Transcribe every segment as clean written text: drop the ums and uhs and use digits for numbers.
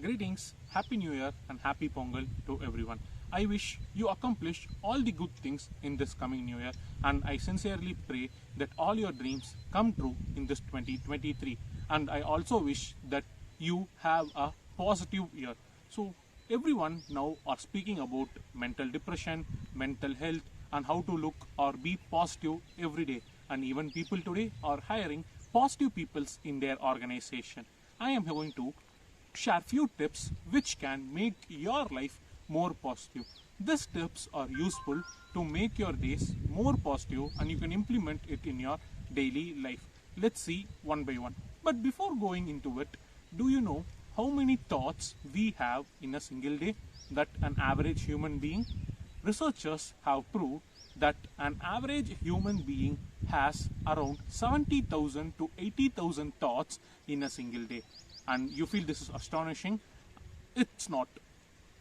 Greetings, Happy New Year and Happy Pongal to everyone. I wish you accomplish all the good things in this coming New Year, and I sincerely pray that all your dreams come true in this 2023. And I also wish that you have a positive year. So everyone now are speaking about mental depression, mental health, and how to look or be positive every day. And even people today are hiring positive peoples in their organization. I am going to share few tips which can make your life more positive. These tips are useful to make your days more positive and you can implement it in your daily life. Let's see one by one. But before going into it, do you know how many thoughts we have in a single day? That an average human being? Researchers have proved that an average human being has around 70,000 to 80,000 thoughts in a single day. And you feel this is astonishing? It's not.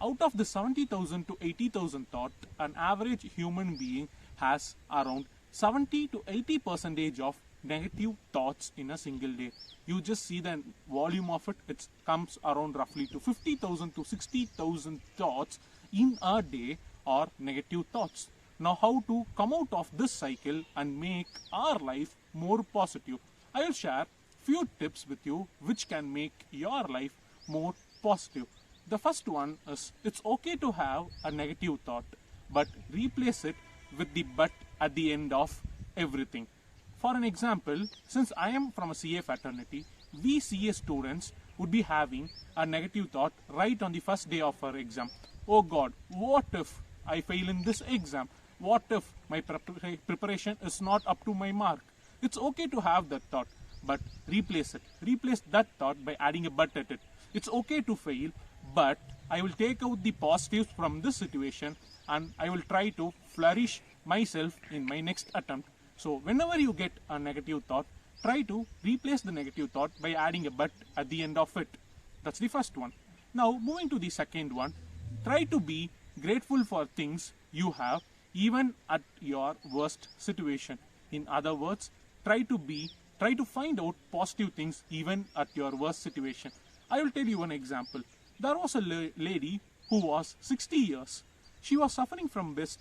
Out of the 70,000 to 80,000 thought, an average human being has around 70 to 80 percentage of negative thoughts in a single day. You just see the volume of it. It comes around roughly to 50,000 to 60,000 thoughts in a day are negative thoughts. Now how to come out of this cycle and make our life more positive? I will share few tips with you which can make your life more positive. The first one is it's okay to have a negative thought, but replace it with the but at the end of everything. For an example, since I am from a CA fraternity, we CA students would be having a negative thought right on the first day of our exam. Oh God, what if I fail in this exam? What if my preparation is not up to my mark? It's okay to have that thought, but replace it. Replace that thought by adding a but at it. It's okay to fail, but I will take out the positives from this situation and I will try to flourish myself in my next attempt. So whenever you get a negative thought, try to replace the negative thought by adding a but at the end of it. That's the first one. Now moving to the second one, try to be grateful for things you have even at your worst situation. In other words, try to find out positive things even at your worst situation. I will tell you one example. There was a lady who was 60 years. She was suffering from breast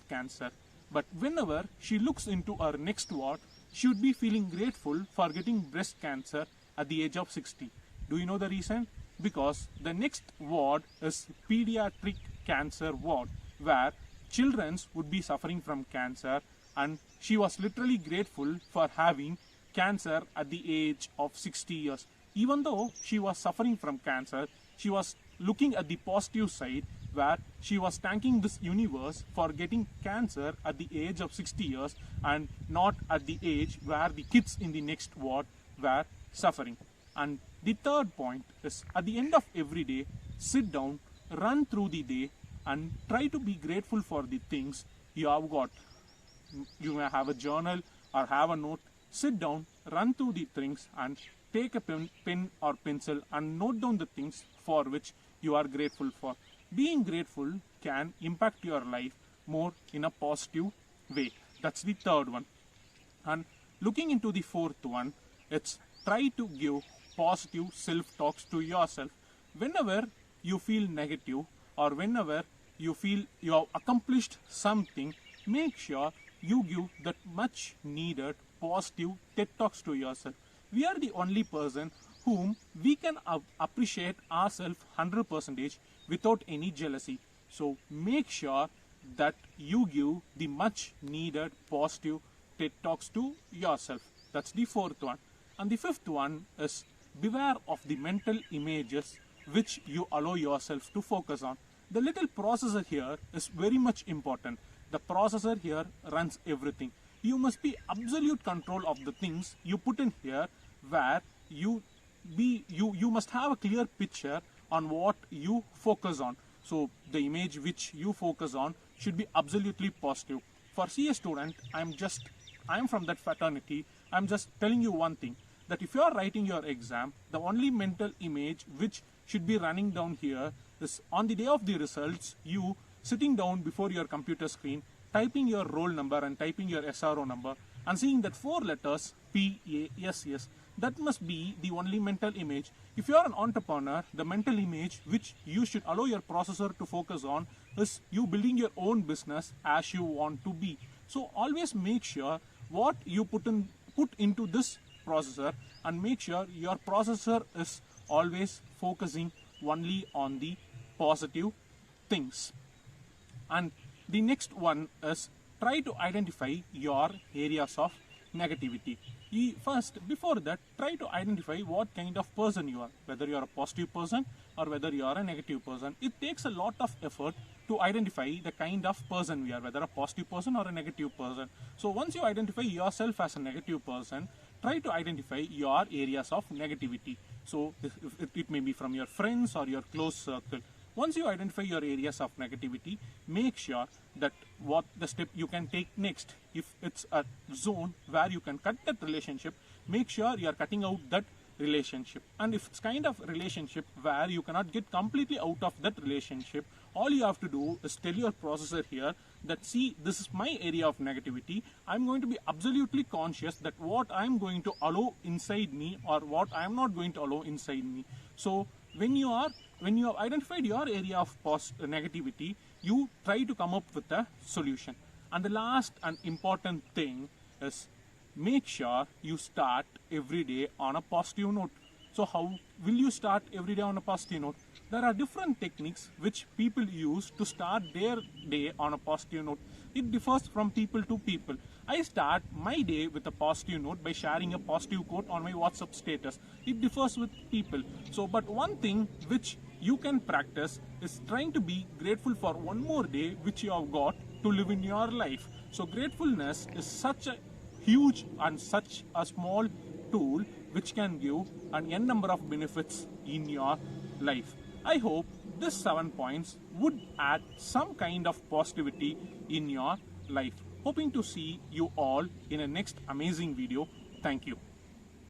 cancer, but whenever she looks into her next ward, she would be feeling grateful for getting breast cancer at the age of 60. Do you know the reason? Because the next ward is pediatric cancer ward, where children would be suffering from cancer, and she was literally grateful for having cancer at the age of 60 years. Even though she was suffering from cancer, she was looking at the positive side where she was thanking this universe for getting cancer at the age of 60 years and not at the age where the kids in the next ward were suffering. And the third point is at the end of every day, sit down, run through the day and try to be grateful for the things you have got. You may have a journal or have a note. Sit down, run through the things and take a pen or pencil and note down the things for which you are grateful for. Being grateful can impact your life more in a positive way. That's the third one. And looking into the fourth one, it's try to give positive self-talks to yourself. Whenever you feel negative or whenever you feel you have accomplished something, make sure you give that much needed positive TED Talks to yourself. We are the only person whom we can appreciate ourselves 100% without any jealousy. So make sure that you give the much needed positive TED Talks to yourself. That's the fourth one. And the fifth one is beware of the mental images which you allow yourself to focus on. The little processor here is very much important. The processor here runs everything. You must be absolute control of the things you put in here, where you must have a clear picture on what you focus on. So the image which you focus on should be absolutely positive. For CA student, I am from that fraternity. I'm just telling you one thing, that if you are writing your exam, the only mental image which should be running down here is on the day of the results, you sitting down before your computer screen, typing your roll number and typing your SRO number and seeing that 4 letters PASS. that must be the only mental image. If you are an entrepreneur, the mental image which you should allow your processor to focus on is you building your own business as you want to be. So always make sure what you put into this processor, and make sure your processor is always focusing only on the positive things. And the next one is try to identify your areas of negativity. First, before that, try to identify what kind of person you are, whether you are a positive person or whether you are a negative person. It takes a lot of effort to identify the kind of person we are, whether a positive person or a negative person. So once you identify yourself as a negative person, try to identify your areas of negativity. So it may be from your friends or your close circle. Once you identify your areas of negativity, make sure that what the step you can take next. If it's a zone where you can cut that relationship, make sure you are cutting out that relationship. And if it's kind of relationship where you cannot get completely out of that relationship, all you have to do is tell your processor here that, see, this is my area of negativity. I'm going to be absolutely conscious that what I'm going to allow inside me or what I'm not going to allow inside me. So when you have identified your area of negativity, you try to come up with a solution. And the last and important thing is make sure you start every day on a positive note. So how will you start every day on a positive note? There are different techniques which people use to start their day on a positive note. It differs from people to people. I start my day with a positive note by sharing a positive quote on my WhatsApp status. It differs with people. So, but one thing which you can practice is trying to be grateful for one more day which you have got to live in your life. So gratefulness is such a huge and such a small tool which can give an n number of benefits in your life. I hope these 7 points would add some kind of positivity in your life. Hoping to see you all in a next amazing video. Thank you.